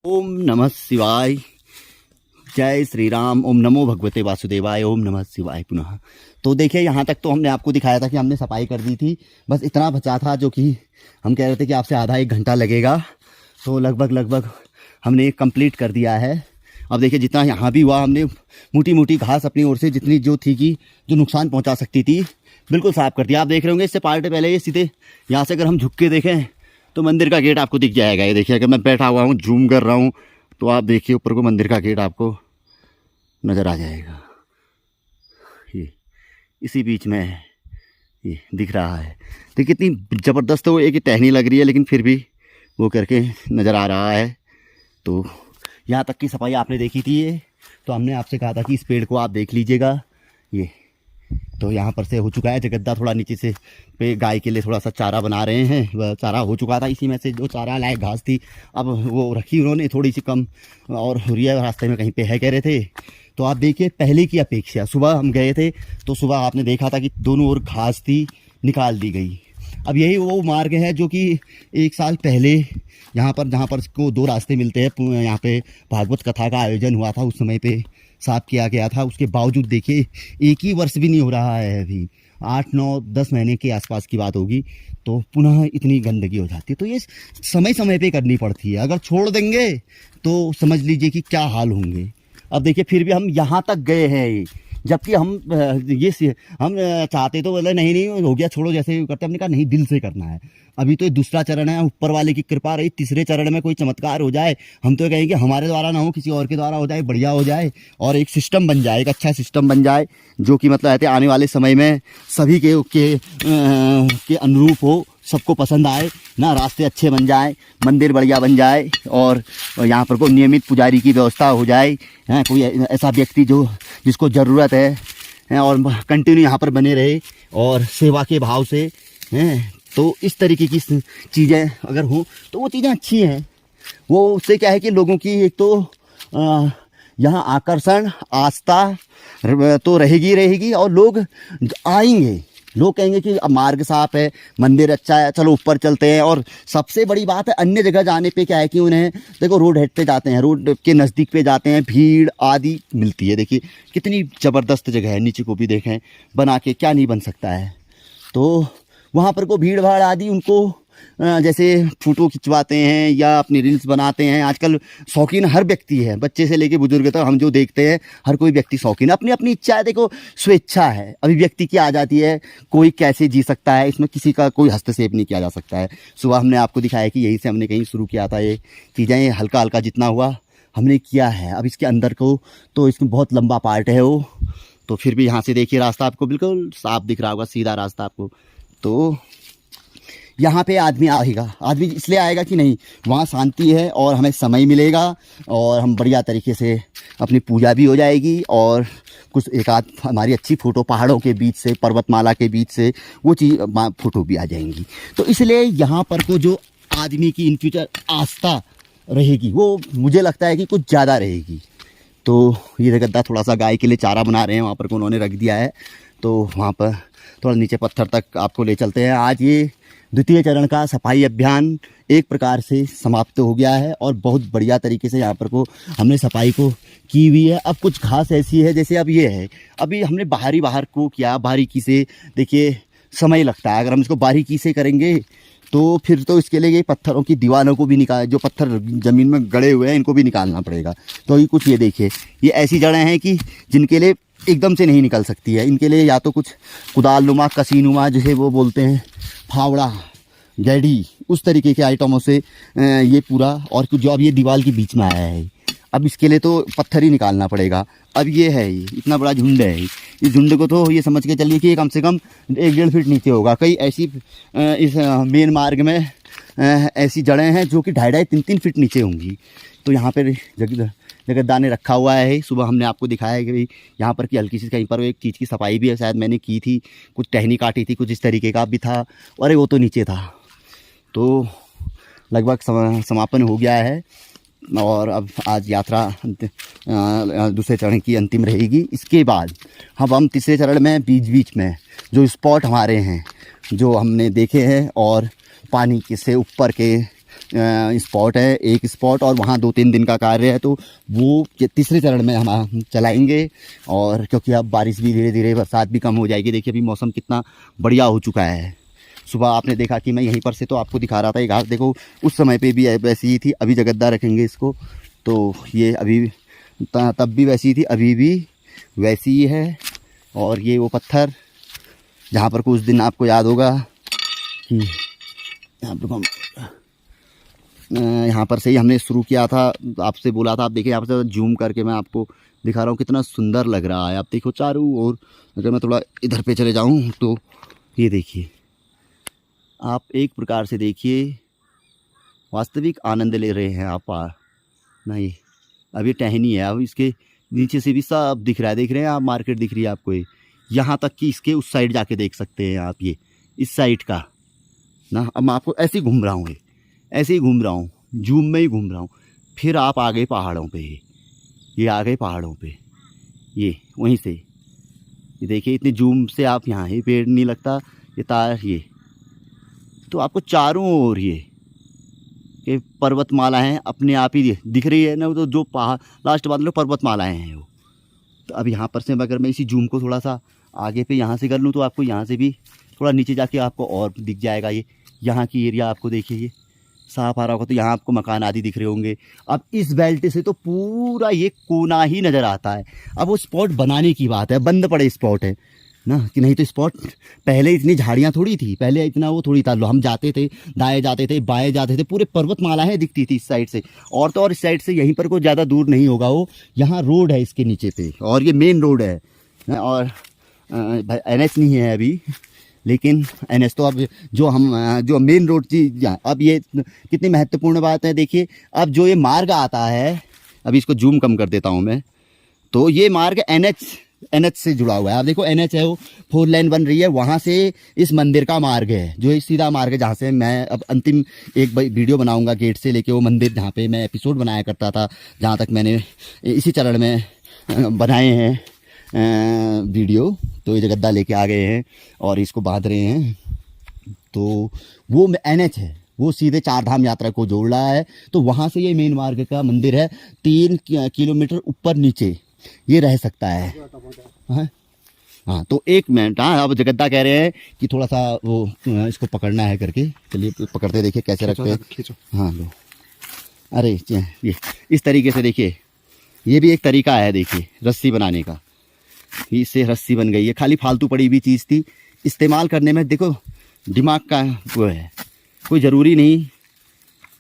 ओम नमः शिवाय। जय श्री राम। ओम नमो भगवते वासुदेवाय। ओम नमः शिवाय पुनः। तो देखिए, यहाँ तक तो हमने आपको दिखाया था कि हमने सफाई कर दी थी, बस इतना बचा था जो कि हम कह रहे थे कि आपसे आधा एक घंटा लगेगा, तो लगभग हमने कंप्लीट कर दिया है। अब देखिए, जितना यहाँ भी हुआ हमने मोटी मोटी घास अपनी ओर से जितनी जो थी कि जो नुकसान पहुँचा सकती थी बिल्कुल साफ कर दिया। आप देख रहे होंगे इससे पार्ट पहले ये सीधे यहाँ से अगर हम झुक के देखें तो मंदिर का गेट आपको दिख जाएगा। ये देखिए, अगर मैं बैठा हुआ हूँ जूम कर रहा हूँ तो आप देखिए ऊपर को मंदिर का गेट आपको नज़र आ जाएगा। ये इसी बीच में ये दिख रहा है। तो कितनी ज़बरदस्त वो एक टहनी लग रही है, लेकिन फिर भी वो करके नज़र आ रहा है। तो यहाँ तक की सफाई आपने देखी थी। ये तो हमने आपसे कहा था कि इस पेड़ को आप देख लीजिएगा। ये तो यहाँ पर से हो चुका है। जगद्दा थोड़ा नीचे से पे गाय के लिए थोड़ा सा चारा बना रहे हैं। वह चारा हो चुका था, इसी में से जो चारा लायक घास थी अब वो रखी उन्होंने थोड़ी सी कम और हो रही है। रास्ते में कहीं पे है कह रहे थे। तो आप देखिए, पहले की अपेक्षा सुबह हम गए थे तो सुबह आपने देखा था कि दोनों ओर घास थी, निकाल दी गई। अब यही वो मार्ग है जो कि एक साल पहले यहाँ पर जहाँ पर को दो रास्ते मिलते हैं, यहाँ पे भागवत कथा का आयोजन हुआ था, उस समय पे साफ किया गया था। उसके बावजूद देखिए एक ही वर्ष भी नहीं हो रहा है, अभी 8, 9, 10 महीने के आसपास की बात होगी तो पुनः इतनी गंदगी हो जाती है। तो ये समय समय पे करनी पड़ती है। अगर छोड़ देंगे तो समझ लीजिए कि क्या हाल होंगे। अब देखिए, फिर भी हम यहाँ तक गए हैं, जबकि हम चाहते तो बोले नहीं हो गया छोड़ो, जैसे करते हमने कहा नहीं, दिल से करना है। अभी तो ये दूसरा चरण है, ऊपर वाले की कृपा रही, तीसरे चरण में कोई चमत्कार हो जाए। हम तो कहेंगे हमारे द्वारा ना हो, किसी और के द्वारा हो जाए, बढ़िया हो जाए और एक सिस्टम बन जाए, एक अच्छा सिस्टम बन जाए जो कि मतलब कहते आने वाले समय में सभी के अनुरूप हो, सबको पसंद आए ना, रास्ते अच्छे बन जाए, मंदिर बढ़िया बन जाए और यहाँ पर कोई नियमित पुजारी की व्यवस्था हो जाए। कोई ऐसा व्यक्ति जिसको ज़रूरत है और कंटिन्यू यहाँ पर बने रहे और सेवा के भाव से तो इस तरीके की चीज़ें अगर हों तो वो चीज़ें अच्छी हैं। वो उससे क्या है कि लोगों की एक तो यहाँ आकर्षण, आस्था तो रहेगी और लोग आएंगे। लोग कहेंगे कि अब मार्ग साफ है, मंदिर अच्छा है, चलो ऊपर चलते हैं। और सबसे बड़ी बात है, अन्य जगह जाने पे क्या है कि उन्हें देखो रोड हेड पे जाते हैं, रोड के नज़दीक पे जाते हैं, भीड़ आदि मिलती है। देखिए कितनी ज़बरदस्त जगह है, नीचे को भी देखें बना के, क्या नहीं बन सकता है। तो वहाँ पर को भीड़ भाड़ आदि उनको जैसे फ़ोटो खिंचवाते हैं या अपनी रील्स बनाते हैं। आजकल शौकीन हर व्यक्ति है, बच्चे से लेके बुजुर्ग तक हम जो देखते हैं हर कोई व्यक्ति शौकीन है। अपनी अपनी इच्छा है, देखो स्वेच्छा है, अभिव्यक्ति की आ जाती है, कोई कैसे जी सकता है, इसमें किसी का कोई हस्तक्षेप नहीं किया जा सकता है। सुबह हमने आपको दिखाया कि यहीं से हमने कहीं शुरू किया था, ये चीज़ें ये हल्का हल्का जितना हुआ हमने किया है। अब इसके अंदर को तो इसमें बहुत लंबा पार्ट है वो, तो फिर भी यहाँ से देखिए रास्ता आपको बिल्कुल साफ दिख रहा होगा, सीधा रास्ता आपको। तो यहाँ पे आदमी आएगा, आदमी इसलिए आएगा कि नहीं वहाँ शांति है और हमें समय मिलेगा और हम बढ़िया तरीके से अपनी पूजा भी हो जाएगी और कुछ एक आध हमारी अच्छी फ़ोटो पहाड़ों के बीच से, पर्वतमाला के बीच से वो चीज़ फ़ोटो भी आ जाएंगी। तो इसलिए यहाँ पर को जो आदमी की इन फ्यूचर आस्था रहेगी वो मुझे लगता है कि कुछ ज़्यादा रहेगी। तो ये जगद्दा थोड़ा सा गाय के लिए चारा बना रहे हैं, वहाँ पर को उन्होंने रख दिया है। तो वहाँ पर थोड़ा नीचे पत्थर तक आपको ले चलते हैं। आज ये द्वितीय चरण का सफाई अभियान एक प्रकार से समाप्त हो गया है और बहुत बढ़िया तरीके से यहाँ पर को हमने सफाई को की हुई है। अब कुछ घास ऐसी है, जैसे अब ये है, अभी हमने बाहर को किया, बारीकी से देखिए समय लगता है। अगर हम इसको बारीकी से करेंगे तो फिर तो इसके लिए ये पत्थरों की दीवारों को भी निकाल, जो पत्थर ज़मीन में गड़े हुए हैं इनको भी निकालना पड़ेगा। तो ये कुछ ये देखिए, ये ऐसी जड़ें हैं कि जिनके लिए एकदम से नहीं निकल सकती है। इनके लिए या तो कुछ कुदालनुमा, कसीनुमा जिसे वो बोलते हैं, फावड़ा, गैडी, उस तरीके के आइटमों से ये पूरा, और कुछ जो अब ये दीवार के बीच में आया है, अब इसके लिए तो पत्थर ही निकालना पड़ेगा। अब ये है, ये इतना बड़ा झुंड है, इस झुंड को तो ये समझ के चलिए कि कम से कम 1-1.5 फीट नीचे होगा। कई ऐसी इस मेन मार्ग में ऐसी जड़ें हैं जो कि 2.5-3 फीट नीचे होंगी। तो यहाँ पर जगद्दा ने रखा हुआ है। सुबह हमने आपको दिखाया है कि यहाँ पर की हल्की सी कहीं पर एक चीज़ की सफाई भी है, शायद मैंने की थी, कुछ टहनी काटी थी, कुछ इस तरीके का भी था। अरे वो तो नीचे था। तो लगभग समापन हो गया है और अब आज यात्रा दूसरे चरण की अंतिम रहेगी। इसके बाद हम तीसरे चरण में बीच में जो स्पॉट हमारे हैं, जो हमने देखे हैं और पानी के से ऊपर के स्पॉट है, एक स्पॉट, और वहाँ 2-3 दिन का कार्य है। तो वो तीसरे चरण में हम चलाएंगे। और क्योंकि अब बारिश भी धीरे धीरे, बरसात भी कम हो जाएगी। देखिए अभी मौसम कितना बढ़िया हो चुका है। सुबह आपने देखा कि मैं यहीं पर से तो आपको दिखा रहा था, ये घास देखो उस समय पे भी वैसी ही थी। अभी जगद्दा रखेंगे इसको, तो ये अभी तब भी वैसी थी, अभी भी वैसी ही है। और ये वो पत्थर जहाँ पर कुछ दिन आपको याद होगा कि यहाँ पर से ही हमने शुरू किया था, आपसे बोला था। आप देखिए यहाँ पर जूम करके मैं आपको दिखा रहा हूँ कितना सुंदर लग रहा है। आप देखो चारों ओर, अगर मैं थोड़ा इधर पे चले जाऊँ तो ये देखिए, आप एक प्रकार से देखिए वास्तविक आनंद ले रहे हैं आप। नहीं अब ये टहनी है, अब इसके नीचे से भी सब दिख रहा है, देख रहे हैं आप, मार्केट दिख रही है आपको। ये यहाँ तक कि इसके उस साइड जाके देख सकते हैं आप, ये इस साइड का ना। अब मैं आपको ऐसे ही घूम रहा हूँ, ऐसे ही घूम रहा हूँ, जूम में ही घूम रहा हूँ। फिर आप आ गए पहाड़ों पे, ये आ गए पहाड़ों पे, ये वहीं से ये देखिए इतने जूम से आप यहाँ, ये पेड़ नहीं लगता, ये तार, ये तो आपको चारों ओर ये कि पर्वतमाला हैं अपने आप ही दिख रही है ना। तो जो पहाड़ लास्ट बाद में पर्वतमालाएं हैं वो। तो अब यहाँ पर से अगर मैं इसी जूम को थोड़ा सा आगे पे यहाँ से कर लूँ तो आपको यहाँ से भी थोड़ा नीचे जाके आपको और दिख जाएगा। ये यहाँ की एरिया आपको देखिए, ये साफ आ रहा होगा तो यहाँ आपको मकान आदि दिख रहे होंगे। अब इस बेल्ट से तो पूरा ये कोना ही नज़र आता है। अब वो स्पॉट बनाने की बात है, बंद पड़े स्पॉट है ना, कि नहीं तो स्पॉट पहले इतनी झाड़ियाँ थोड़ी थी, पहले इतना वो थोड़ी था। हम जाते थे, दाएं जाते थे, बाएं जाते थे, पूरे पर्वतमालाएं दिखती थी इस साइड से। और तो और इस साइड से यहीं पर कोई ज़्यादा दूर नहीं होगा, वो यहाँ रोड है इसके नीचे पे, और ये मेन रोड है। और NH नहीं है अभी, लेकिन NH तो अब जो मेन रोड चीज। अब ये कितनी महत्वपूर्ण बात है, देखिए अब जो ये मार्ग आता है, अभी इसको जूम कम कर देता हूँ मैं, तो ये मार्ग NH से जुड़ा हुआ है। आप देखो NH है, वो 4 लेन बन रही है, वहाँ से इस मंदिर का मार्ग है, जो ये सीधा मार्ग है, जहाँ से मैं अब अंतिम एक वीडियो बनाऊंगा गेट से लेके वो मंदिर जहाँ पे मैं एपिसोड बनाया करता था, जहाँ तक मैंने इसी चरण में बनाए हैं वीडियो। तो ये जगद्दा लेके आ गए हैं और इसको बांध रहे हैं। तो वो NH है, वो सीधे 4 धाम यात्रा को जोड़ रहा है। तो वहाँ से ये मेन मार्ग का मंदिर है, 3 किलोमीटर ऊपर नीचे ये रह सकता है। हाँ तो 1 मिनट। हाँ अब जगद्दा कह रहे हैं कि थोड़ा सा वो इसको पकड़ना है करके, चलिए पकड़ते देखिए कैसे रखते हैं। हाँ लो, अरे ये इस तरीके से देखिए, ये भी एक तरीका है देखिए रस्सी बनाने का। इससे रस्सी बन गई है, खाली फालतू पड़ी हुई चीज़ थी, इस्तेमाल करने में देखो दिमाग का वो है, कोई ज़रूरी नहीं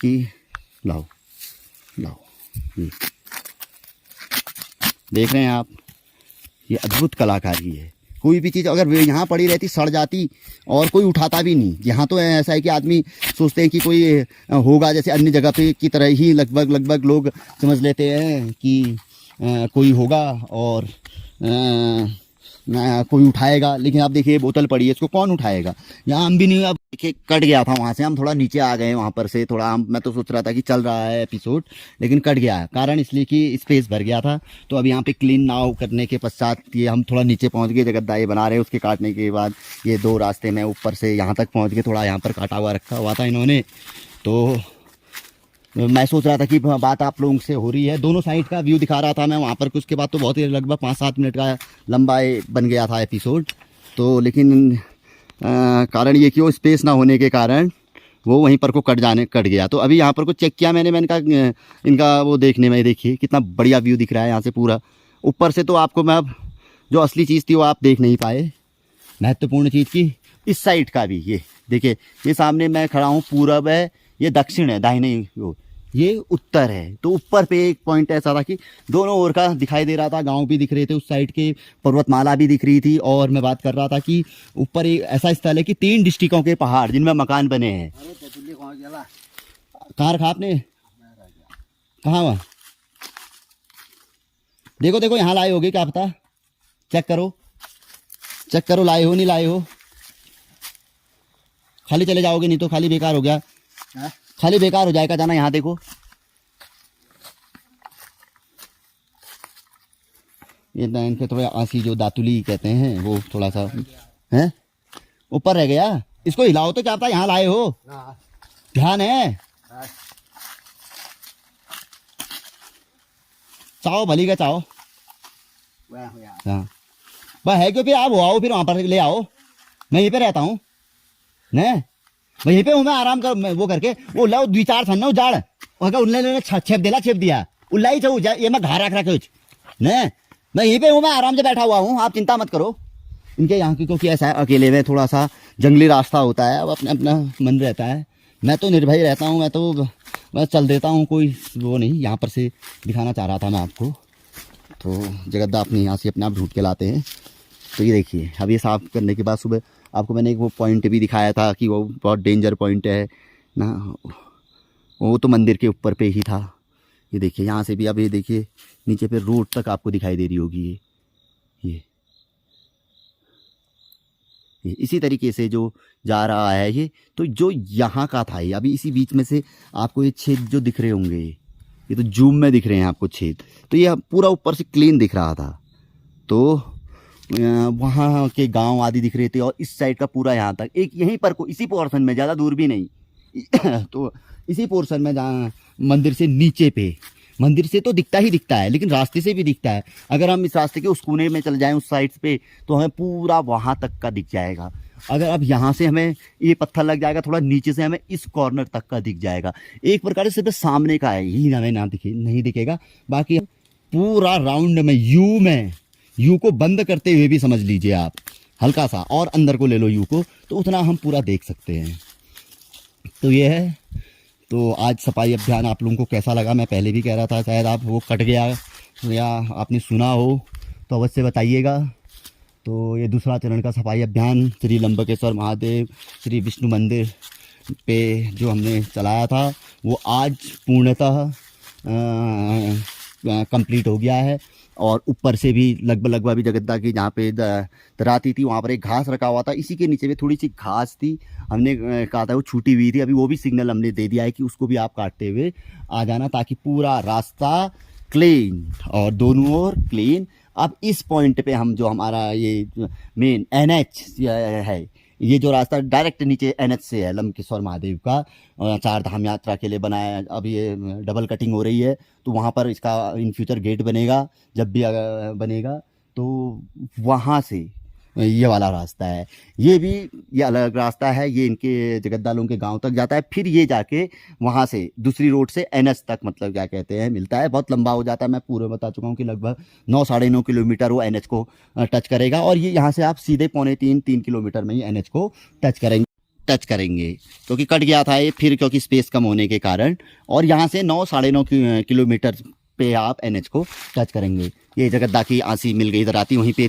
कि लाओ देख रहे हैं आप, ये अद्भुत कलाकारी है। कोई भी चीज़ अगर यहाँ पड़ी रहती सड़ जाती और कोई उठाता भी नहीं। यहाँ तो ऐसा है कि आदमी सोचते हैं कि कोई होगा, जैसे अन्य जगह पे की तरह ही लगभग लोग समझ लेते हैं कि कोई होगा और कोई उठाएगा। लेकिन आप देखिए बोतल पड़ी है, इसको कौन उठाएगा? यहाँ हम भी नहीं। अब देखिए कट गया था वहाँ से, हम थोड़ा नीचे आ गए वहाँ पर से थोड़ा। मैं तो सोच रहा था कि चल रहा है एपिसोड, लेकिन कट गया है, कारण इसलिए कि स्पेस भर गया था। तो अब यहाँ पे क्लीन नाउ करने के पश्चात ये हम थोड़ा नीचे पहुँच गए। जगद्दा ये बना रहे हैं, उसके काटने के बाद ये 2 रास्ते में ऊपर से यहाँ तक पहुँच गए। थोड़ा यहाँ पर काटा हुआ रखा हुआ था इन्होंने, तो मैं सोच रहा था कि बात आप लोगों से हो रही है। दोनों साइड का व्यू दिखा रहा था मैं वहाँ पर। उसके बाद तो बहुत ही लगभग 5-7 मिनट का लंबा बन गया था एपिसोड। तो लेकिन कारण ये कि वो स्पेस ना होने के कारण वो वहीं पर को कट गया। तो अभी यहाँ पर को चेक किया मैंने कहा इनका वो देखने में, देखिए कितना बढ़िया व्यू दिख रहा है यहाँ से पूरा ऊपर से। तो आपको मैं अब जो असली चीज़ थी वो आप देख नहीं पाए, महत्वपूर्ण चीज़ की इस साइड का भी। ये देखिए, ये सामने मैं खड़ा हूँ, पूरब है, ये दक्षिण है, दाहिने ये उत्तर है। तो ऊपर पे एक पॉइंट ऐसा था कि दोनों ओर का दिखाई दे रहा था, गांव भी दिख रहे थे, उस साइड के पर्वतमाला भी दिख रही थी। और मैं बात कर रहा था कि ऊपर एक ऐसा स्थल है कि 3 डिस्ट्रिक्टों के पहाड़ जिनमें मकान बने हैं। कहाँ रखा आपने? कहाँ वहाँ? देखो यहाँ लाए होगे, क्या पता, चेक करो लाए हो नहीं लाए हो। खाली चले जाओगे, नहीं तो खाली बेकार हो गया, खाली बेकार हो जाएगा जाना। यहाँ देखो, ये इनके थोड़ा आंसी जो दातुली कहते हैं वो थोड़ा सा है ऊपर रह गया। इसको हिलाओ तो क्या पता यहाँ लाए हो, ध्यान है। चाहो भली का चाहो। हाँ बस है क्यों, फिर आप आओ, फिर वहाँ पर ले आओ, मैं यहीं पे रहता हूँ न, मैं यहीं पे हूँ, मैं आराम कर वो करके वो लाओ 2-4 छन ना उजाड़ उनने छेप दिया उल्ला ही छू ये मैं घर रख रखे न, मैं यहीं पे हूँ, मैं आराम से बैठा हुआ हूँ, आप चिंता मत करो। इनके यहाँ की क्योंकि ऐसा है अकेले में थोड़ा सा जंगली रास्ता होता है, अब अपना अपना मन रहता है, मैं तो निर्भय रहता हूँ, मैं तो बस चल देता हूँ, कोई वो नहीं। यहाँ पर से दिखाना चाह रहा था मैं आपको, तो जगद्दा अपने यहाँ से अपने आप ढूंढ के लाते हैं। तो ये देखिए अब ये साफ़ करने के बाद सुबह आपको मैंने एक वो पॉइंट भी दिखाया था कि वो बहुत डेंजर पॉइंट है ना, वो तो मंदिर के ऊपर पे ही था। ये देखिए यहाँ से भी, अब ये देखिए नीचे पे रोड तक आपको दिखाई दे रही होगी ये इसी तरीके से जो जा रहा है ये, तो जो यहाँ का था ये अभी इसी बीच में से आपको ये छेद जो दिख रहे होंगे, ये तो जूम में दिख रहे हैं आपको छेद, तो ये पूरा ऊपर से क्लीन दिख रहा था, तो वहाँ के गांव आदि दिख रहे थे, और इस साइड का पूरा यहाँ तक एक यहीं पर को इसी पोर्शन में, ज़्यादा दूर भी नहीं तो इसी पोर्शन में जहाँ मंदिर से नीचे पे, मंदिर से तो दिखता ही दिखता है, लेकिन रास्ते से भी दिखता है। अगर हम इस रास्ते के उस कोने में चले जाएं उस साइड पे, तो हमें पूरा वहाँ तक का दिख जाएगा। अगर अब यहाँ से हमें ये पत्थर लग जाएगा, थोड़ा नीचे से हमें इस कॉर्नर तक का दिख जाएगा। एक प्रकार से सिर्फ सामने का है, यही हमें नहीं दिखेगा, बाकी पूरा राउंड में यू को बंद करते हुए भी समझ लीजिए आप, हल्का सा और अंदर को ले लो यू को, तो उतना हम पूरा देख सकते हैं। तो ये है, तो आज सफाई अभियान आप लोगों को कैसा लगा, मैं पहले भी कह रहा था, शायद आप वो कट गया या आपने सुना हो तो अवश्य बताइएगा। तो ये दूसरा चरण का सफाई अभियान श्री लंबकेश्वर महादेव श्री विष्णु मंदिर पे जो हमने चलाया था, वो आज पूर्णतः कंप्लीट हो गया है। और ऊपर से भी लगभग अभी जगद्दा की जहाँ पे दराती थी, वहाँ पर एक घास रखा हुआ था, इसी के नीचे में थोड़ी सी घास थी, हमने कहा था वो छूटी हुई थी, अभी वो भी सिग्नल हमने दे दिया है कि उसको भी आप काटते हुए आ जाना, ताकि पूरा रास्ता क्लीन और दोनों ओर क्लीन। अब इस पॉइंट पे हम जो हमारा ये मेन NH है, ये जो रास्ता डायरेक्ट नीचे NH से है लंबकेश्वर महादेव का, 4 धाम यात्रा के लिए बनाया, अब ये डबल कटिंग हो रही है, तो वहाँ पर इसका इन फ्यूचर गेट बनेगा, जब भी बनेगा तो वहाँ से ये वाला रास्ता है, ये अलग रास्ता है, ये इनके जगद्दालों के गांव तक जाता है, फिर ये जाके वहाँ से दूसरी रोड से NH तक, मतलब क्या कहते हैं, मिलता है। बहुत लंबा हो जाता है, मैं पूरे बता चुका हूँ कि लगभग 9-9.5 किलोमीटर वो NH को टच करेगा, और ये यहाँ से आप सीधे 2.25-3 किलोमीटर में ही NH को टच करेंगे क्योंकि कट गया था ये फिर, क्योंकि स्पेस कम होने के कारण, और यहाँ से 9-9.5 किलोमीटर पे आप NH को टच करेंगे। ये जगद्दा की आंसी मिल गई दराती, वहीं पे